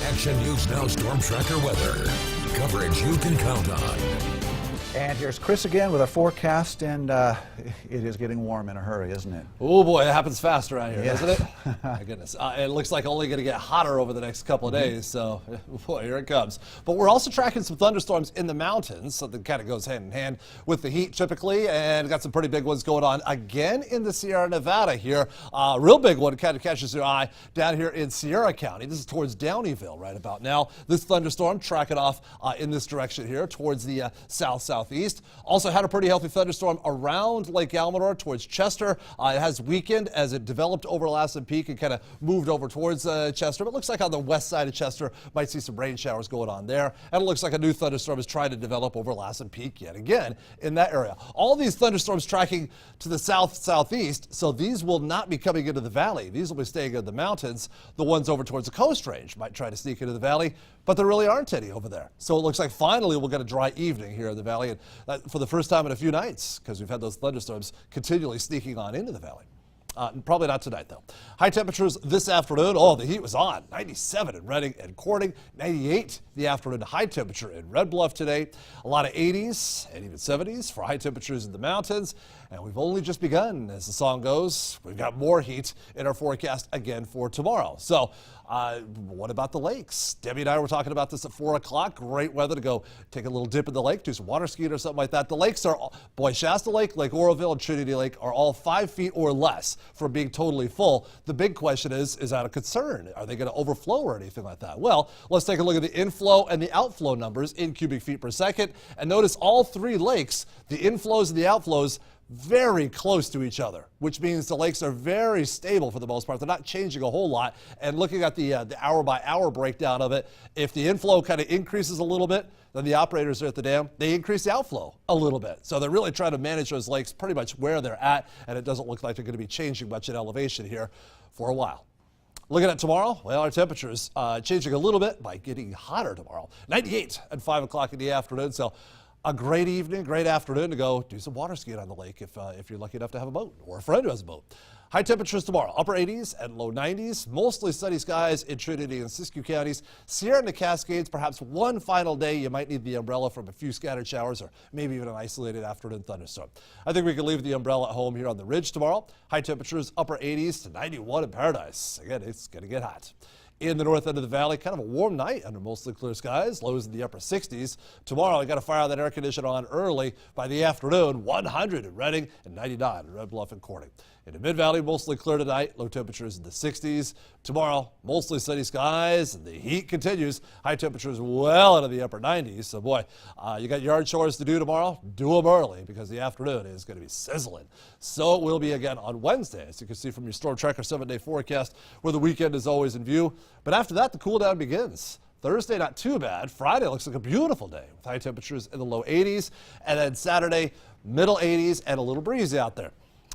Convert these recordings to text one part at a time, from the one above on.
Action News Now Storm Tracker weather. Coverage you can count on. And here's Chris again with a forecast, and it is getting warm in a hurry, isn't it? Oh boy, it happens fast around here, Yes. doesn't it? My goodness. It looks like only going to get hotter over the next couple of days, so boy, here it comes. But we're also tracking some thunderstorms in the mountains, so that kind of goes hand in hand with the heat typically, and got some pretty big ones going on again in the Sierra Nevada here. Real big one kind of catches your eye down here in Sierra County. This is towards Downeyville right about now. This thunderstorm tracking off in this direction here towards the southeast. Also had a pretty healthy thunderstorm around Lake Almanor towards Chester. It has weakened as it developed over Lassen Peak and kind of moved over towards Chester. But it looks like on the west side of Chester might see some rain showers going on there. And it looks like a new thunderstorm is trying to develop over Lassen Peak yet again in that area. All these thunderstorms tracking to the southeast, so these will not be coming into the valley. These will be staying in the mountains. The ones over towards the Coast Range might try to sneak into the valley, but there really aren't any over there. So it looks like finally we'll get a dry evening here in the valley, and for the first time in a few nights, because we've had those thunderstorms continually sneaking on into the valley. Probably not tonight, though. High temperatures this afternoon. Oh, the heat was on. 97 in Redding and Corning. 98 the afternoon high temperature in Red Bluff today. A lot of 80s and even 70s for high temperatures in the mountains. And we've only just begun, as the song goes. We've got more heat in our forecast again for tomorrow. So what about the lakes? Debbie and I were talking about this at 4 o'clock. Great weather to go take a little dip in the lake, do some water skiing or something like that. The lakes are, boy, Shasta Lake, Lake Oroville, and Trinity Lake are all 5 feet or less from being totally full. The big question is that a concern? Are they going to overflow or anything like that? Well, let's take a look at the inflow and the outflow numbers in cubic feet per second. And notice all three lakes, the inflows and the outflows, very close to each other, which means the lakes are very stable for the most part. They're not changing a whole lot. And looking at the hour by hour breakdown of it, if the inflow kind of increases a little bit, then the operators are at the dam, they increase the outflow a little bit. So they're really trying to manage those lakes pretty much where they're at, and it doesn't look like they're going to be changing much in elevation here for a while. Looking at tomorrow, well, our temperatures changing a little bit by getting hotter tomorrow. 98 at 5 o'clock in the afternoon. So a great evening, great afternoon to go do some water skiing on the lake if you're lucky enough to have a boat or a friend who has a boat. High temperatures tomorrow, upper 80s and low 90s, mostly sunny skies in Trinity and Siskiyou counties. Sierra and the Cascades, perhaps one final day you might need the umbrella from a few scattered showers or maybe even an isolated afternoon thunderstorm. I think we can leave the umbrella at home here on the ridge tomorrow. High temperatures, upper 80s to 91 in Paradise. Again, it's going to get hot. In the north end of the valley, kind of a warm night under mostly clear skies, lows in the upper 60s. Tomorrow, I got to fire that air conditioner on early. By the afternoon, 100 in Redding and 99 in Red Bluff and Corning. In the mid-valley, mostly clear tonight, low temperatures in the 60s. Tomorrow, mostly sunny skies, and the heat continues. High temperatures well into the upper 90s. So, boy, you got yard chores to do tomorrow. Do them early because the afternoon is going to be sizzling. So it will be again on Wednesday, as you can see from your Storm Tracker 7-day forecast, where the weekend is always in view. But after that, the cool down begins. Thursday, not too bad. Friday looks like a beautiful day with high temperatures in the low 80s. And then Saturday, middle 80s and a little breezy out there.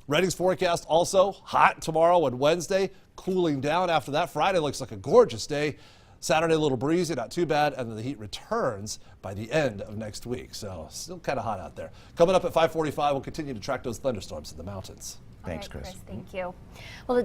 Redding's forecast also hot tomorrow and Wednesday, cooling down after that. Friday looks like a gorgeous day. Saturday, a little breezy, not too bad, and then the heat returns by the end of next week. So still kind of hot out there. Coming up at 5:45, we'll continue to track those thunderstorms in the mountains. Thanks, Chris. Thank you. Well, the